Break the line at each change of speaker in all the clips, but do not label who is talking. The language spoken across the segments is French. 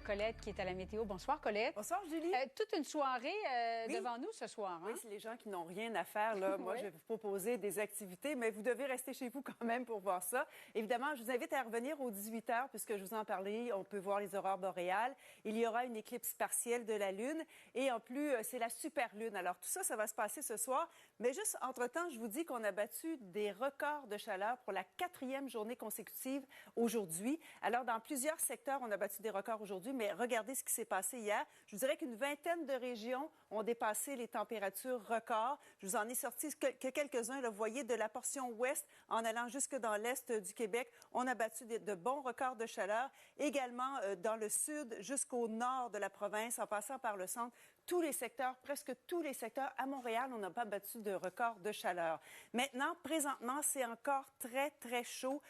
Colette qui est à la météo. Bonsoir, Colette.
Bonsoir, Julie.
Toute une soirée
Oui.
devant nous ce soir. Hein?
Oui, c'est les gens qui n'ont rien à faire. Là. Moi, je vais vous proposer des activités, mais vous devez rester chez vous quand même pour voir ça. Évidemment, je vous invite à revenir aux 18 h, puisque je vous en parlais. On peut voir les aurores boréales. Il y aura une éclipse partielle de la Lune. Et en plus, c'est la super Lune. Alors, tout ça, ça va se passer ce soir. Mais juste entre-temps, je vous dis qu'on a battu des records de chaleur pour la 4e journée consécutive aujourd'hui. Alors, dans plusieurs secteurs, on a battu des records aujourd'hui, mais regardez ce qui s'est passé hier. Je vous dirais qu'une vingtaine de régions ont dépassé les températures records. Je vous en ai sorti que quelques-uns. Vous voyez, de la portion ouest en allant jusque dans l'est du Québec, on a battu de bons records de chaleur. Également, dans le sud jusqu'au nord de la province, en passant par le centre, tous les secteurs, presque tous les secteurs. À Montréal, on n'a pas battu de record de chaleur. Maintenant, présentement, c'est encore très, très chaud.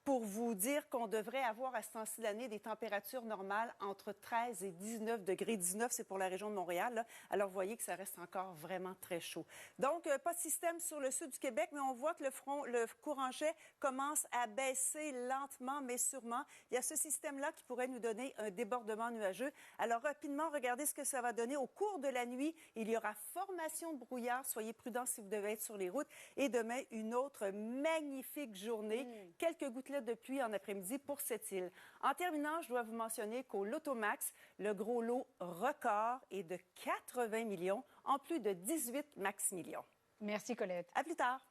Pour vous dire qu'on devrait avoir à ce temps-ci de l'année des températures normales entre 13 et 19 degrés. 19, c'est pour la région de Montréal. Là. Alors, vous voyez que ça reste encore vraiment très chaud. Donc, pas de système sur le sud du Québec, mais on voit que le courant jet commence à baisser lentement, mais sûrement. Il y a ce système-là qui pourrait nous donner un débordement nuageux. Alors, rapidement, regardez ce que ça va donner. Au cours de la nuit, il y aura formation de brouillard. Soyez prudents si vous devez être sur les routes. Et demain, une autre magnifique journée. Quelques gouttelettes de pluie en après-midi pour cette île. En terminant, je dois vous mentionner qu'au Lotomax, le gros lot record est de 80 millions, en plus de 18 max millions.
Merci, Colette.
À plus tard.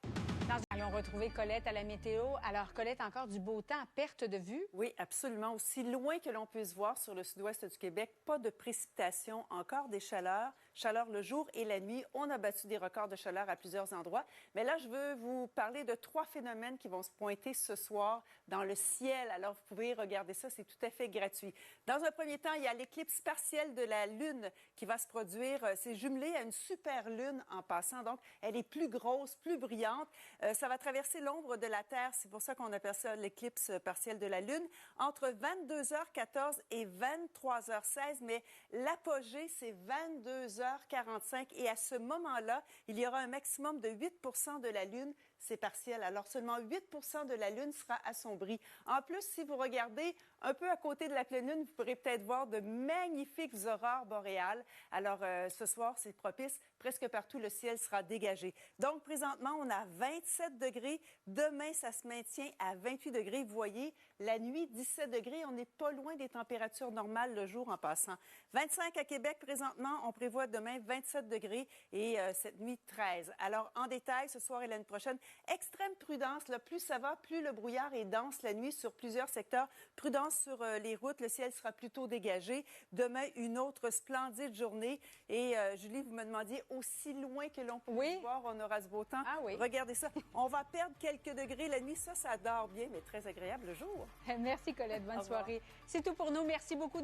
Allons retrouver Colette à la météo. Alors, Colette, encore du beau temps à perte de vue?
Oui, absolument. Aussi loin que l'on puisse voir sur le sud-ouest du Québec, pas de précipitations, encore des chaleurs. Chaleur le jour et la nuit. On a battu des records de chaleur à plusieurs endroits. Mais là, je veux vous parler de 3 phénomènes qui vont se pointer ce soir dans le ciel. Alors, vous pouvez regarder ça, c'est tout à fait gratuit. Dans un premier temps, il y a l'éclipse partielle de la Lune qui va se produire. C'est jumelé à une super Lune en passant. Donc, elle est plus grosse, plus brillante. Ça va traverser l'ombre de la Terre. C'est pour ça qu'on appelle ça l'éclipse partielle de la Lune. Entre 22h14 et 23h16, mais l'apogée, c'est 22h45. Et à ce moment-là, il y aura un maximum de 8 % de la Lune. C'est partiel. Alors, seulement 8 % de la Lune sera assombrie. En plus, si vous regardez un peu à côté de la pleine Lune, vous pourrez peut-être voir de magnifiques aurores boréales. Alors, ce soir, c'est propice. Presque partout, le ciel sera dégagé. Donc, présentement, on a 27 degrés. Demain, ça se maintient à 28 degrés. Vous voyez, la nuit, 17 degrés. On n'est pas loin des températures normales le jour en passant. 25 à Québec, présentement. On prévoit demain 27 degrés et cette nuit, 13. Alors, en détail, ce soir et l'année prochaine, extrême prudence. Là, plus ça va, plus le brouillard est dense la nuit sur plusieurs secteurs. Prudence sur les routes. Le ciel sera plutôt dégagé. Demain, une autre splendide journée. Et Julie, vous me demandiez aussi loin que l'on peut voir, on aura ce beau temps.
Ah oui.
Regardez ça. On va perdre quelques degrés la nuit. Ça dort bien, mais très agréable le jour.
Merci, Colette. Bonne soirée. C'est tout pour nous. Merci beaucoup.